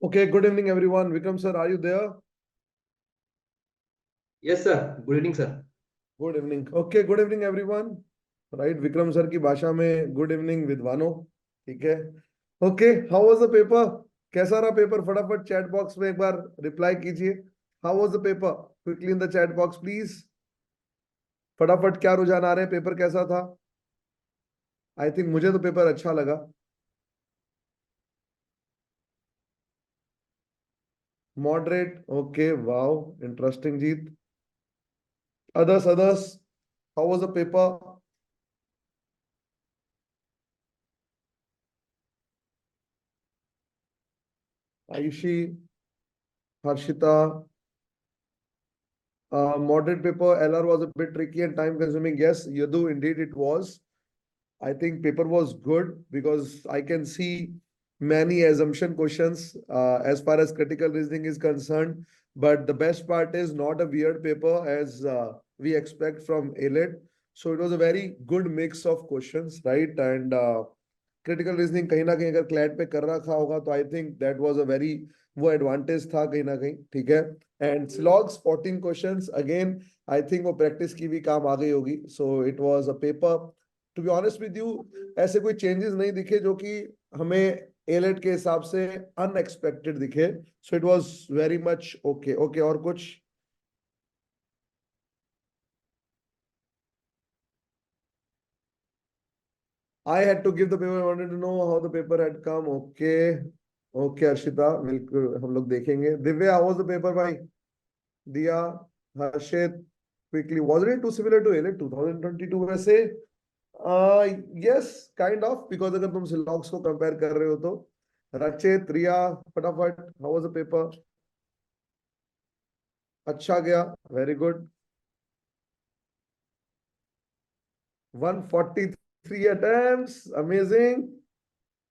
Okay, good evening, everyone. Vikram sir, are you there? Yes, sir. Good evening, sir. Good evening. Okay, good evening, everyone. Right, Vikram sir की भाषा में good evening विद्वानों. ठीक है. Okay, how was the paper? कैसा रहा paper? फटाफट chat box में एक बार रिप्लाई कीजिए. How was the paper? Quickly in the chat box, please. फटाफट क्या रुझान आ रहे हैं? पेपर कैसा था? आई थिंक मुझे तो पेपर अच्छा लगा. Moderate. Okay, wow, interesting, Jeet. Others. How was the paper? Ayushi, Harshita. Moderate paper, LR was a bit tricky and time consuming. Yes, Yadu, indeed it was. I think paper was good because I can see many assumption questions as far as critical reasoning is concerned. But the best part is not a weird paper as we expect from ALET. So it was a very good mix of questions, right? And critical reasoning कहीं ना कहीं अगर CLAT पे कर रखा होगा तो I think that was a very वो एडवांटेज था कहीं ना कहीं. ठीक है. And syllogs 14 questions again I think वो प्रैक्टिस की भी काम आ गई होगी. So it was a paper to be honest with you ऐसे कोई चेंजेस नहीं दिखे जो कि हमें एलेट के हिसाब से अनएक्सपेक्टेड दिखे. सो it was very much okay. Okay, और कुछ? I had to give the paper. I wanted to know how the paper had come. Okay. Okay, Arshita. बिल्कुल हम लोग देखेंगे. Divya, how was the paper भाई? दिया, हर्षित, quickly. Wasn't it too similar to ALET 2022 वैसे? Yes, kind of, because अगर तुम सिलॉक्स को कंपेयर कर रहे हो तो. रचित, रिया, फटाफट. How was the paper? अच्छा गया. Very good. 143 attempts. Amazing.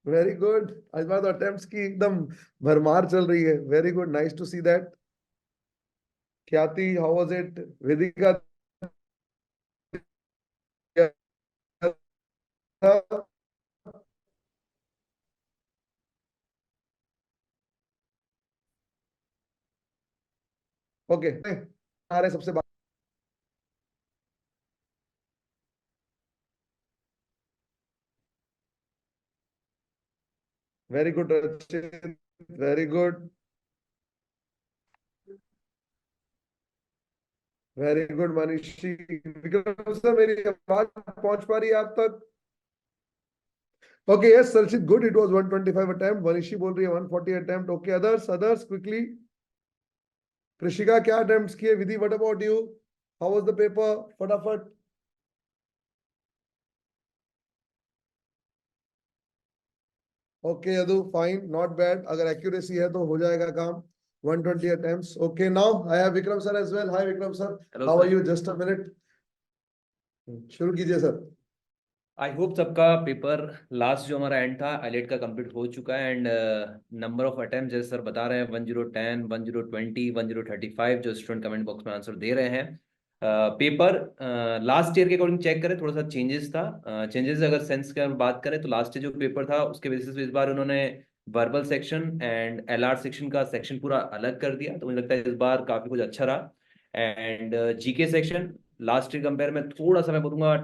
Very good. इस बार तो अटेम्प्ट्स की एकदम भरमार चल रही है. Very good, nice to see that. Khyati, how was it? Vedika, okay. आ रहे सबसे very good. Very good. Very good Manishi. Vikram sir, मेरी आवाज पहुंच पा रही है आप तक? Okay, yes Sarchit, good. It was 125 attempt. Manishi बोल रही है 140 attempt. Okay, others quickly. Krishika, क्या अटेम्प्ट्स किए? Vidhi, what about you? How was the paper? फटाफट. Okay Yadu, fine, not bad. अगर एक्यूरेसी है तो हो जाएगा काम. 120 attempts. Okay, now I have Vikram sir as well. Hi Vikram sir. Hello, How sir. are you? Just a minute. शुरू कीजिए sir. I hope सबका पेपर लास्ट जो हमारा एंड था आईलेट का कंप्लीट हो चुका है. एंड नंबर ऑफ अटेम्प्ट जैसे सर बता रहे हैं 1010, 1020, 1035 जो स्टूडेंट कमेंट बॉक्स में आंसर दे रहे हैं. पेपर लास्ट ईयर के अकॉर्डिंग चेक करें थोड़ा सा चेंजेस था. चेंजेस अगर सेंस की बात करें तो लास्ट ईयर जो पेपर था उसके बेसिस पे इस बार उन्होंने verbal section and LR section का सेक्शन पूरा अलग कर दिया. तो मुझे लगता है इस बार काफी कुछ अच्छा रहा. And GK section last year compare में थोड़ा सा मैं बोलूंगा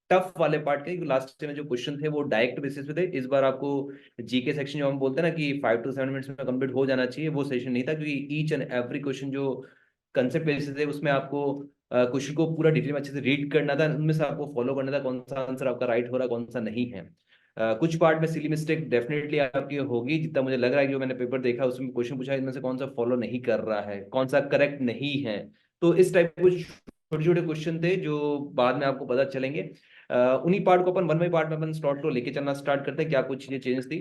टफ वाले पार्ट के, क्योंकि लास्ट में जो क्वेश्चन थे वो डायरेक्ट बेसिस पे थे. इस बार आपको जीके सेक्शन जो हम बोलते हैं ना कि 5 to 7 मिनट्स में कंप्लीट हो जाना चाहिए, वो सेशन नहीं था. क्योंकि ईच एंड एवरी क्वेश्चन जो कंसेप्ट बेसिस थे उसमें आपको क्वेश्चन को पूरा डिटेल में अच्छे से रीड करना था. उनमें से आपको फॉलो करना था कौन सा आंसर आपका राइट हो रहा है कौन सा नहीं है. कुछ पार्ट में सिली मिस्टेक डेफिनेटली आपकी होगी. जितना मुझे लग रहा है कि जो मैंने पेपर देखा उसमें क्वेश्चन पूछा इनमें से कौन सा फॉलो नहीं कर रहा है, कौन सा करेक्ट नहीं है. तो इस टाइप के कुछ छोटे छोटे क्वेश्चन थे जो बाद में आपको पता चलेंगे. उन्हीं पार्ट को अपन वन बाई पार्ट में अपन स्लॉट को लेके चलना स्टार्ट करते हैं. क्या कुछ चीजें चेंज थी.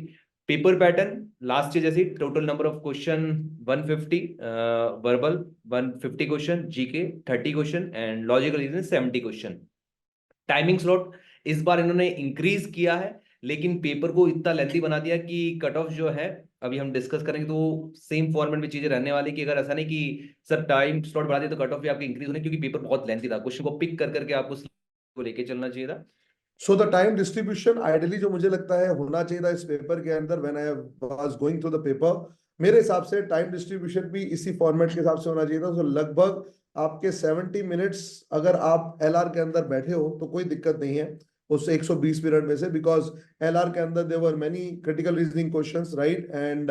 पेपर पैटर्न लास्ट ईयर जैसे total number of question 150, verbal 150 question, GK 30 question and logical reasoning 70 question. Timing slot इस बार इन्होंने इंक्रीज किया है लेकिन पेपर को इतना लेंथी बना दिया कि कट ऑफ जो है अभी हम डिस्कस करेंगे तो सेम फॉर्मेट में चीजें रहने वाली. कि अगर ऐसा नहीं कि सर टाइम स्लॉट बढ़ा दिया तो कट ऑफ भी आपकी इंक्रीज होने, क्योंकि पेपर बहुत लेंथी था. क्वेश्चन को पिक कर करके आपको को लेके चलना चाहिए था. So the time distribution ideally जो मुझे लगता है होना चाहिए था इस पेपर के अंदर, when I was going through the paper, मेरे हिसाब से टाइम डिस्ट्रीब्यूशन भी इसी फॉर्मेट के हिसाब से होना चाहिए था। तो लगभग आपके 70 मिनट्स अगर आप एलआर के अंदर बैठे हो तो कोई दिक्कत नहीं है उस 120 मिनट में से, बिकॉज एलआर के अंदर there were many critical reasoning questions, right, and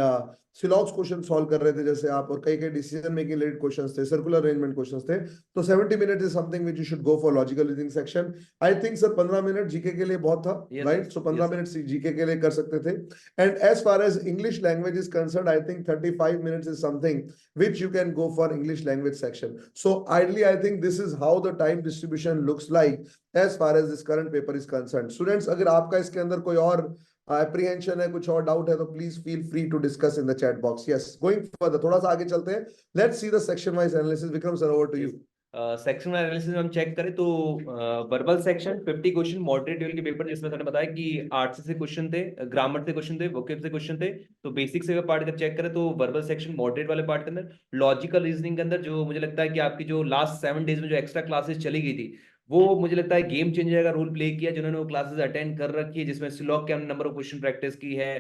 syllogs question solve कर रहे थे जैसे आप, और कई कई डिसीजन मेकिंग रिलेटेड क्वेश्चंस थे, सर्कुलर अरेंजमेंट क्वेश्चंस थे। तो 70 minute is something which you should go for logical reasoning section. I think sir 15 minute GK के लिए बहुत था, Yes, right? So 15 yes, sir. Minute GK के लिए कर सकते थे। And as far as English language is concerned, I think 35 minutes is something which you can go for English language section. So ideally, I think this is how the time distribution looks like as far as this current paper is concerned. Students, अगर आपका इसके अंदर कोई और apprehension है, कुछ और doubt है, तो please feel free to discuss in the chat box. Yes, going further, थोड़ा सा आगे चलते हैं. Let's see the section wise analysis. Vikram sir, over to you. Section analysis में हम चेक करें तो verbal section 50 question moderate level के पेपर, जिसमें मैंने बताया कि आर्ट्स से क्वेश्चन थे, ग्रामर से क्वेश्चन थे, वोकैब से क्वेश्चन थे। तो बेसिक से पार्ट अगर चेक करें तो वर्बल सेक्शन मॉडरेट वाले पार्ट के अंदर लॉजिकल रीजनिंग के अंदर जो मुझे लगता है कि आपकी जो लास्ट 7 डेज में जो एक्स्ट्रा क्लासेस चली गई थी, वो मुझे लगता है गेम चेंजर का रोल प्ले किया, जिन्होंने वो क्लासेस अटेंड कर रखी है, जिसमें सिलॉक के हमने नंबर ऑफ क्वेश्चन प्रैक्टिस की है।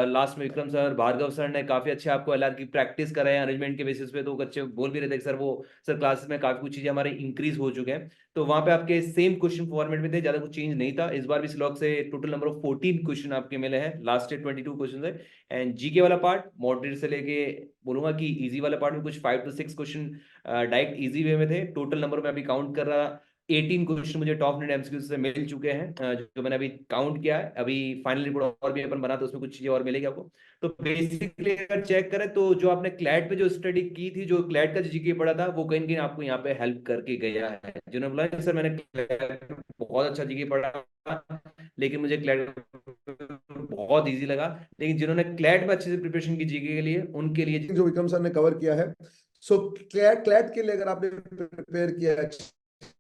लास्ट में विक्रम सर, भार्गव सर ने काफी अच्छे आपको एलआर की प्रैक्टिस कराए हैं अरेंजमेंट के बेसिस पे, तो अच्छे बोल भी रहे थे कि सर वो सर क्लासेस में काफी कुछ चीजें हमारे इंक्रीज हो चुके हैं। तो वहां पे आपके सेम क्वेश्चन फॉर्मेट में थे, ज्यादा कुछ चेंज नहीं था। इस बार भी सिलॉक से टोटल नंबर ऑफ 14 क्वेश्चन आपके मिले हैं, लास्ट ईयर 22 क्वेश्चन है। एंड जीके वाला पार्ट मॉडरेट से लेके बोलूंगा कि इजी वाला पार्ट में कुछ 5 to 6 question direct easy way में थे। टोटल नंबर में अभी काउंट कर रहा 18 क्वेश्चन मुझे टॉप 100 एमसीक्यू से मिल चुके हैं, जो मैंने अभी काउंट किया है। अभी फाइनल रिपोर्ट और भी अपन बना तो उसमें कुछ चीजें और मिलेगी आपको। तो बेसिकली अगर चेक करें तो जो आपने क्लैट पे जो स्टडी की थी, जो क्लैट का जो जीके पढ़ा था, वो कहीं ना कहीं आपको यहाँ पे हेल्प करके गया है। जिन्होंने बोला सर मैंने क्लैट बहुत अच्छा जीके पढ़ा, लेकिन मुझे क्लैट बहुत इजी लगा। लेकिन जिन्होंने क्लैट में अच्छे से प्रिपरेशन की जीके के लिए, उनके लिए जो विक्रम सर ने कवर किया है, सो क्लैट के लिए अगर आपने प्रिपेयर किया है अच्छी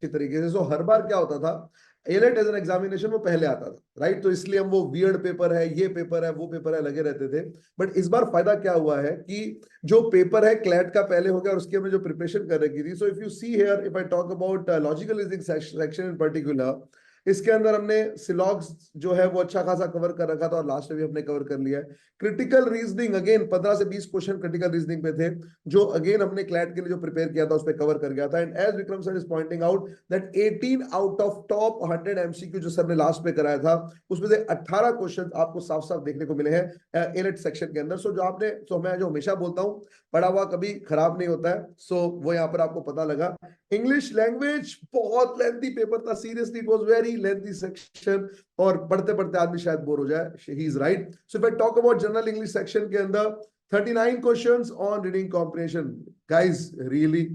तरीके से, सो हर बार क्या होता था, एलेट एज एन एग्जामिनेशन वो पहले आता था, राइट? तो इसलिए हम वो वियर्ड पेपर है, ये पेपर है, वो पेपर है लगे रहते थे। बट इस बार फायदा क्या हुआ है कि जो पेपर है क्लैट का पहले हो गया, और उसकी हमने जो प्रिपरेशन कर रखी थी। So if you see here, if I talk about logical reasoning section in particular, इसके अंदर हमने सिलॉग्स जो है वो अच्छा खासा कवर कर रखा था, और लास्ट में भी हमने कवर कर लिया है। क्रिटिकल रीजनिंग अगेन 15 से 20 क्वेश्चन क्रिटिकल रीजनिंग पे थे, जो अगेन हमने क्लैट के लिए जो प्रिपेयर किया था उस पर कवर कर गया था। And as Vikram sir is pointing out that 18 out of top 100 MCQ जो सर ने लास्ट पे कराया था, उसमें से 18 क्वेश्चन आपको साफ साफ देखने को मिले हैं एलिट सेक्शन के अंदर। सो जो आपने, सो मैं जो हमेशा बोलता हूँ, पढ़ा हुआ कभी खराब नहीं होता है। सो वो यहाँ पर आपको पता लगा। इंग्लिश लैंग्वेज बहुत लेंथी पेपर था, seriously it was very lengthy section, और पढ़ते पढ़ते आदमी शायद बोर हो जाए। He is right. So if I talk about general English section के अंदर 39 questions on reading comprehension, guys really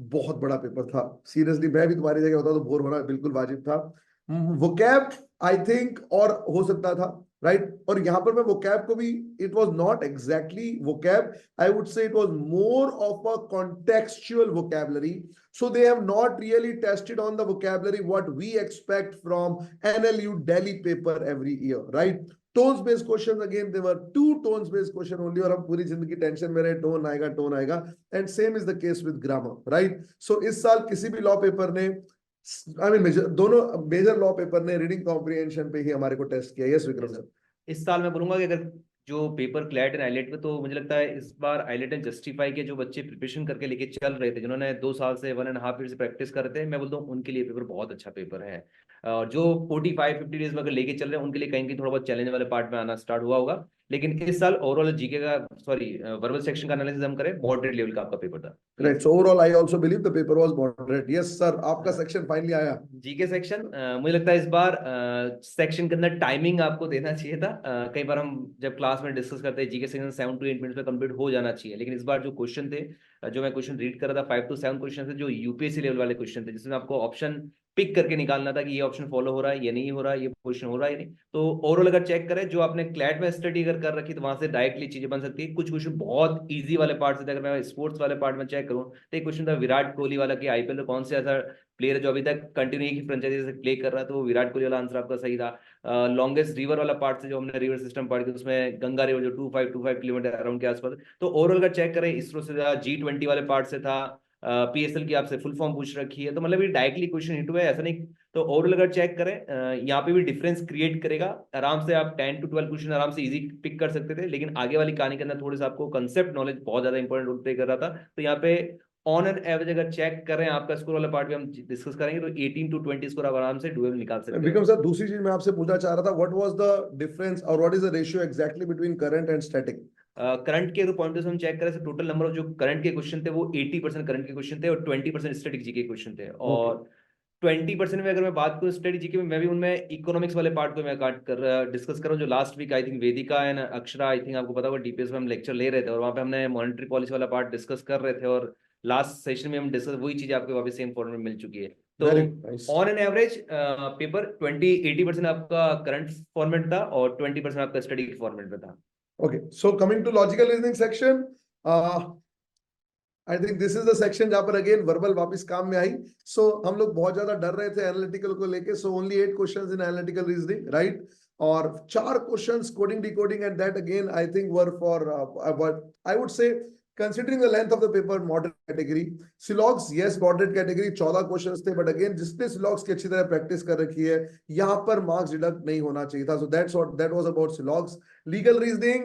बहुत बड़ा पेपर था। सीरियसली मैं भी तुम्हारी जगह होता तो बोर होना बिल्कुल वाजिब था। वोकैब आई थिंक और हो सकता था, राइट? और यहां पर मैं वोकैब को भी, it was not exactly vocab, I would say it was more of a contextual vocabulary. So they have not really tested on the vocabulary what we expect from NLU Delhi paper every year, right? Tones based questions, again there were 2 tones based question only, और हम पूरी जिंदगी tension में रहे tone आएगा, and same is the case with grammar, right? So इस साल किसी भी लॉ पेपर ने, आई मीन दोनों मेजर लॉ पेपर ने रीडिंग कॉम्प्रिहेंशन पे ही हमारे को टेस्ट किया। Yes Vikram sir. इस साल मैं बोलूंगा कि अगर जो पेपर क्लैट एंड आइलेट में, तो मुझे लगता है इस बार आइलेट एंड जस्टिफाई के जो बच्चे प्रिपरेशन करके लेके चल रहे थे, जिन्होंने 2 साल से 1.5 ईयर से प्रैक्टिस कर रहे थे, मैं बोलता हूँ उनके लिए पेपर बहुत अच्छा पेपर है। और जो 45-50 डेज में अगर लेके चल रहे हैं, उनके लिए कहीं कहीं थोड़ा बहुत चैलेंज वाले पार्ट में आना स्टार्ट हुआ होगा। लेकिन इस साल ओवरऑल जीके का, सॉरी वर्बल सेक्शन का एनालिसिस हम करें, मॉडरेट लेवल का आपका पेपर था। Right, so overall I also believe the paper was moderate. Yes sir, आपका सेक्शन फाइनली आया। जीके सेक्शन मुझे लगता है इस बार सेक्शन के अंदर टाइमिंग आपको देना चाहिए था। कई बार हम जब क्लास में डिस्कस करते हैं जीके सेक्शन 7 to 8 मिनट्स में कंप्लीट हो जाना चाहिए, लेकिन इस बार जो क्वेश्चन थे, जो मैं क्वेश्चन रीड कर रहा था, 5 to 7 क्वेश्चन थे जो यूपीएससी लेवल वाले क्वेश्चन थे, जिसमें आपको ऑप्शन पिक करके निकालना था कि ये ऑप्शन फॉलो हो रहा है, ये नहीं हो रहा है, ये क्वेश्चन हो रहा है या नहीं। तो ओवरऑल अगर चेक करें, जो आपने क्लैट में स्टडी अगर कर रखी, तो वहां से डायरेक्टली चीजें बन सकती है। कुछ क्वेश्चन बहुत ईजी वाले पार्ट से थे। अगर मैं स्पोर्ट्स वाले पार्ट में चेक करूँ, तो एक क्वेश्चन था विराट कोहली वाला कि आईपीएल में कौन से ऐसा प्लेयर जो अभी तक कंटिन्यू एक ही फ्रेंचाइजी से प्ले कर रहा है, तो वो विराट कोहली वाला आंसर आपका सही था। लॉन्गेस्ट रिवर वाला पार्ट से जो हमने रिवर सिस्टम पढ़ के, उसमें गंगा रिवर जो 2525 किलोमीटर अराउंड के आसपास। तो ओवरऑल अगर चेक करें, इसरो से था, G20 वाले पार्ट से था, पीएसएल की आपसे फुल फॉर्म पूछ रखी है, तो मतलब ये डायरेक्टली क्वेश्चन हिट हुआ है, ऐसा नहीं। तो ओवरऑल अगर चेक करें यहाँ पे भी डिफरेंस क्रिएट करेगा। आराम से आप 10 to 12 क्वेश्चन आराम से इजी पिक कर सकते थे, लेकिन आगे वाली कहानी के अंदर थोड़ा सा आपको कंसेप्ट नॉलेज बहुत ज्यादा इंपॉर्टेंट रोल प्ले कर रहा था। तो यहाँ पे ऑन एन एवरेज अगर चेक करें आपका स्कोर वाला पार्ट भी हम डिस्कस करेंगे, तो 18 to 20 स्कोर आप आराम से डुएल निकाल सकते हो। विक्रम सर, दूसरी चीज मैं आपसे पूछना चाह रहा था, व्हाट वाज द डिफरेंस और what is the ratio exactly between current and static? Current के पॉइंट से हम चेक करें, टोटल नंबर ऑफ जो करंट के क्वेश्चन थे वो 80% करंट के क्वेश्चन थे और 20% स्टैटिक जीके के क्वेश्चन थे। और 20% में अगर मैं बात करूं स्टडी जीके में, मैं भी उनमें इकोनॉमिक्स वाले पार्ट को मैं डिस्कस कर रहा हूं, जो last week I think Vedika and Akshara, I think आपको पता होगा, डीपीएस में हम लेक्चर ले रहे थे और वहां पे हमने मॉनेटरी पॉलिसी वाला पार्ट डिस्कस कर रहे थे, और लास्ट सेशन में हम डिस्कस वही चीज आपको वापस सेम फॉर्मेट में मिल चुकी है। तो ऑन एन एवरेज पेपर 80% आपका करंट फॉर्मेट था और 20% आपका स्टडी फॉर्मेट में था। Okay, so coming to logical reasoning section, I think this is the section जहां पर again verbal वापस काम में आई। So हम लोग बहुत ज्यादा डर रहे थे एनालिटिकल को लेके, so only 8 questions in analytical reasoning, right? और 4 questions coding decoding, and that again I think were for what I would say, considering the length of the paper, moderate category. Silogs, yes, moderate category, 14 questions थे, but again जिसने Silogs की अच्छी तरह practice कर रखी है, यहाँ पर मार्क्स डिडक्ट नहीं होना चाहिए था। So that's what that was about Silogs. Legal reasoning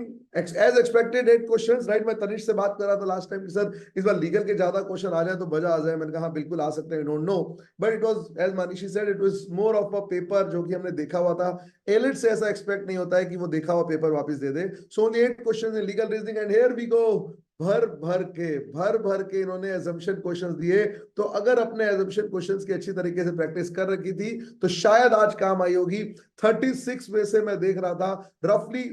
as expected 8 questions, right? मैं तनिष से बात कर रहा था लास्ट टाइम कि सर इस बार लीगल के ज्यादा क्वेश्चन आ जाए तो मजा आ जाए। मैंने कहा बिल्कुल आ सकते हैं, don't know, but it was as Manishi said, it was more of a paper जो कि हमने देखा हुआ था। एलिट से ऐसा एक्सपेक्ट नहीं होता है कि वो देखा हुआ पेपर वापस दे दे। So only 8 questions in legal reasoning, and here we go. भर भर के इन्होंने assumption क्वेश्चंस दिए। तो अगर अपने assumption क्वेश्चंस की अच्छी तरीके से प्रैक्टिस कर रखी थी तो शायद आज काम आई होगी। 36 में से मैं देख रहा था रफली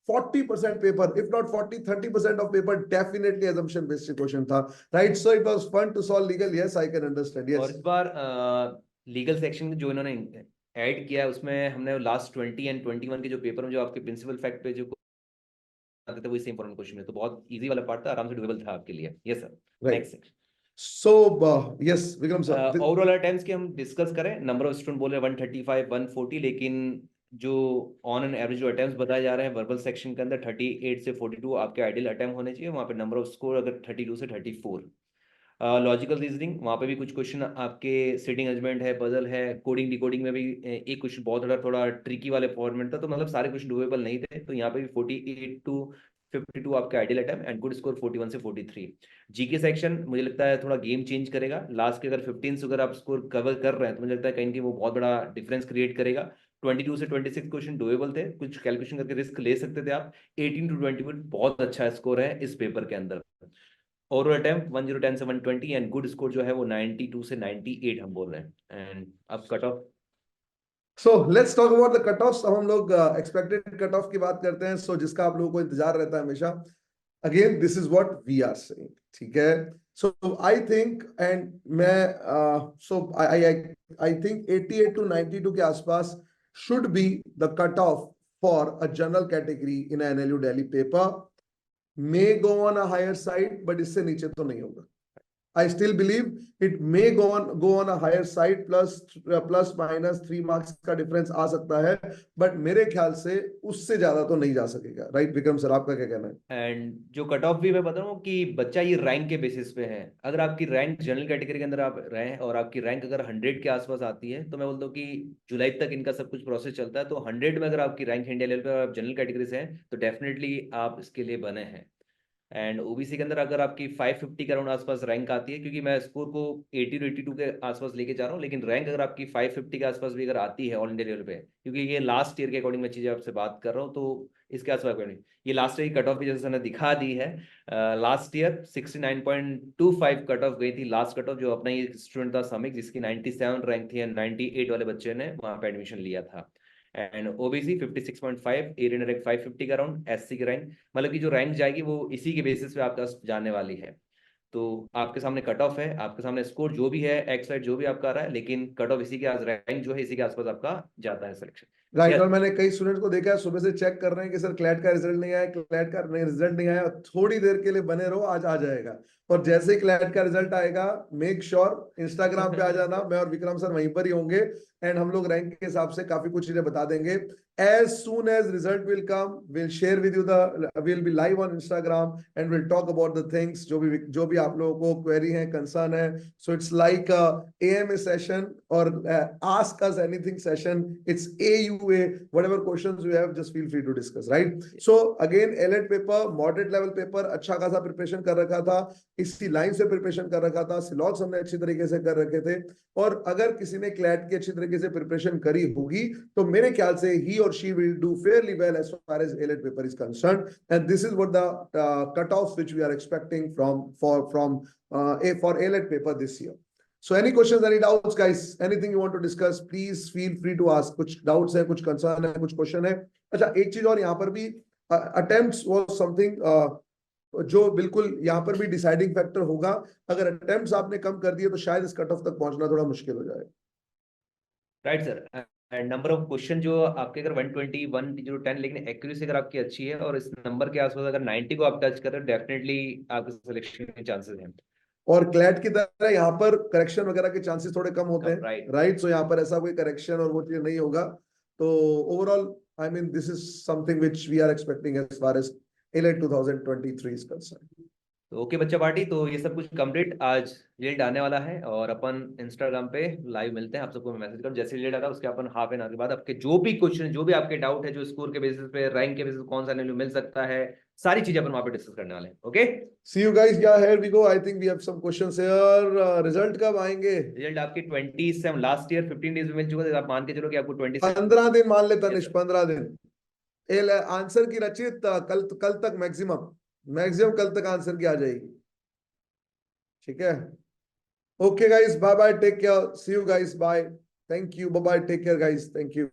40% paper, if not 40-30% of paper definitely assumption based question था, right? So it was fun to solve legal, yes, I can understand, yes. और इस बार लीगल सेक्शन जो इन्होंने ऐड किया है उसमें हमने लास्ट 20 एंड 21 के जो पेपर में जो आपके प्रिंसिपल फैक्ट पे जो आते थे वही सेम फॉर्मेट क्वेश्चन है, तो बहुत इजी वाला पार्ट था, आराम से डुएबल था आपके लिए। Yes sir, next section. So yes, Vikram sir, overall attempts के हम डिस्कस करें, नंबर ऑफ स्टूडेंट बोल रहे हैं 135 140, लेकिन जो ऑन एन एवरेज जो अटेम्प्ट्स बताए जा रहे हैं वर्बल सेक्शन के अंदर 38 से 42 आपके आइडियल अटेम्प्ट होने चाहिए। वहाँ पे नंबर ऑफ स्कोर अगर 32 से 34। लॉजिकल रीजनिंग वहाँ पे भी कुछ क्वेश्चन आपके सिटिंग अरेंजमेंट है, पजल है, कोडिंग डिकोडिंग में भी एक क्वेश्चन बहुत थोड़ा ट्रिकी वाले फॉर्मेट था, तो मतलब सारे क्वेश्चन डुएबल नहीं थे। तो यहाँ पे भी 48 to 52 आपका ideal attempt and good score 41 से 43। जीके सेक्शन मुझे लगता है थोड़ा गेम चेंज करेगा। लास्ट के अगर 15 से अगर आप स्कोर कवर कर रहे हैं तो मुझे लगता है कहीं वो बहुत बड़ा डिफरेंस क्रिएट करेगा। 22 से 26 क्वेश्चन डुएबल थे, कुछ कैलकुलेशन करके रिस्क ले सकते थे आप। 18 to 21 बहुत अच्छा स्कोर है इस पेपर के अंदर। ओवरऑल अटेम्प्ट 1010 से 120 एंड गुड स्कोर जो है वो 92 से 98 हम बोल रहे हैं। एंड अब cut off. So let's talk about the cutoffs। अब हम लोग expected cutoff की बात करते हैं। So जिसका आप लोगों को इंतजार रहता है हमेशा। Again, this is what we are saying, ठीक है? So I think, and I think 88 to 92 के आसपास should be the cutoff for a general category in an NLU Delhi paper. May go on a higher side, but इससे नीचे तो नहीं होगा। I still believe it may go on a higher side, plus minus 3 marks का difference आ सकता है, but मेरे ख्याल से उससे ज्यादा तो नहीं जा सकेगा, राइट? विक्रम सर, आपका क्या कहना है? एंड जो कट ऑफ भी मैं बता रहा हूँ कि बच्चा ये रैंक के बेसिस पे है। अगर आपकी रैंक जनरल कैटेगरी के अंदर आप रहे हैं और आपकी रैंक अगर 100 के आसपास आती है, तो मैं बोलता हूँ कि जुलाई तक इनका सब कुछ प्रोसेस चलता है, तो 100 में अगर आपकी रैंक इंडिया लेवल पे आप जनरल कैटेगरी से हैं तो डेफिनेटली आप इसके लिए बने हैं। एंड ओबीसी के अंदर अगर आपकी 550 के अराउंड आसपास रैंक आती है, क्योंकि मैं स्कोर को 80 to 82 के आसपास लेके जा रहा हूँ, लेकिन रैंक अगर आपकी 550 के आसपास भी अगर आती है ऑल इंडिया लेवल पे, क्योंकि ये लास्ट ईयर के अकॉर्डिंग मैं चीज़ें आपसे बात कर रहा हूँ, तो इसके आसपास अकॉर्डिंग ये लास्ट ईयर की कट ऑफ भी जैसे मैंने दिखा दी है। लास्ट ईयर 69.25 कट ऑफ गई थी, लास्ट कट ऑफ, जो अपना ये स्टूडेंट था समिक, जिसकी 97 रैंक थी एंड 98 वाले बच्चे ने वहाँ पे एडमिशन लिया था। एंड ओबीसी 56.5, एरियन रैंक 550 का अराउंड, एससी की रैंक, मतलब कि जो रैंक जाएगी वो इसी के बेसिस पे आपका जाने वाली है। तो आपके सामने कट ऑफ है, आपके सामने स्कोर जो भी है एक्स वाइड जो भी आपका आ रहा है, लेकिन कट ऑफ इसी के रैंक जो है इसी के आसपास आपका जाता है सिलेक्शन। राइट। और मैंने कई स्टूडेंट्स को देखा है सुबह से चेक कर रहे हैं कि सर क्लैट का रिजल्ट नहीं आया, क्लैट का रिजल्ट नहीं आया, थोड़ी देर के लिए बने रहो, आज आ जाएगा। और जैसे ही क्लैट का रिजल्ट आएगा मेक श्योर इंस्टाग्राम पे आ जाना, मैं और विक्रम सर वहीं पर ही होंगे एंड हम लोग रैंक के हिसाब से काफी कुछ चीजें बता देंगे। As soon as result will come, we'll share with you we'll be live on Instagram and we'll talk about the things जो भी आप लोगों को query है, concern है. So it's like a AMA session or ask us anything session. It's AUA, whatever questions you have, just feel free to discuss, right? So again, LET paper, moderate level paper, अच्छा खासा preparation कर रखा था, इसी line से preparation कर रखा था, सिलॉक्स हमने अच्छी तरीके से कर रखे थे, और अगर किसी ने क्लैट की अच्छी तरीके से प्रिपरेशन करी होगी तो मेरे ख्याल से ही और she will do fairly well as far as ALET paper is concerned, and this is what the cut off which we are expecting for ALET paper this year. So any questions, any doubts guys, anything you want to discuss, please feel free to ask. कुछ doubts है, कुछ concern है, कुछ question है? अच्छा, एक चीज और यहाँ पर भी attempts was something जो बिल्कुल यहाँ पर भी डिसाइडिंग फैक्टर होगा। अगर अटेम्प्ट्स आपने कम कर दिए तो शायद इस कट ऑफ तक पहुंचना थोड़ा मुश्किल हो जाए। Right sir, and number of question जो आपके अगर 120, 1010, लेकिन एक्यूरेसी अगर आपकी अच्छी है और इस नंबर के आसपास अगर 90 को आप टच कर रहे हो, डेफिनेटली आपके सिलेक्शन के चांसेस हैं। और क्लैट की तरह यहाँ पर करेक्शन वगैरह के चांसेस थोड़े कम होते हैं, राइट? सो यहाँ पर ऐसा कोई करेक्शन और वो चीज नहीं होगा। तो overall I mean this is something which we are expecting as far as ALET 2023 is concerned. तो ओके बच्चा पार्टी, तो ये सब कुछ कंप्लीट, आज रिजल्ट आने वाला है और अपन इंस्टाग्राम पे लाइव मिलते हैं। आप सबको मैं मैसेज करूँ जैसे रिजल्ट आता है उसके अपन हाफ एन आवर के बाद आपके जो भी क्वेश्चन, जो भी आपके डाउट है, जो स्कोर के बेसिस पे, रैंक के बेसिस पे कौन सा लेवल मिल सकता है, सारी चीजें अपन वहां पे डिस्कस करने वाले हैं। Okay, See you guys. Yeah, here we go. I think we have some questions here. Result कब आएंगे? रिजल्ट आपकी 27 लास्ट ईयर 15 डेज में मिल चुका था, आप मान के चलो कि आपको 26 15 दिन मान लेता निश, 15 दिन। आंसर की रचित कल तक मैक्सिमम कल तक आंसर की आ जाएगी, ठीक है? Okay guys, bye bye, take care, see you guys, bye, thank you, bye bye, take care guys, thank you.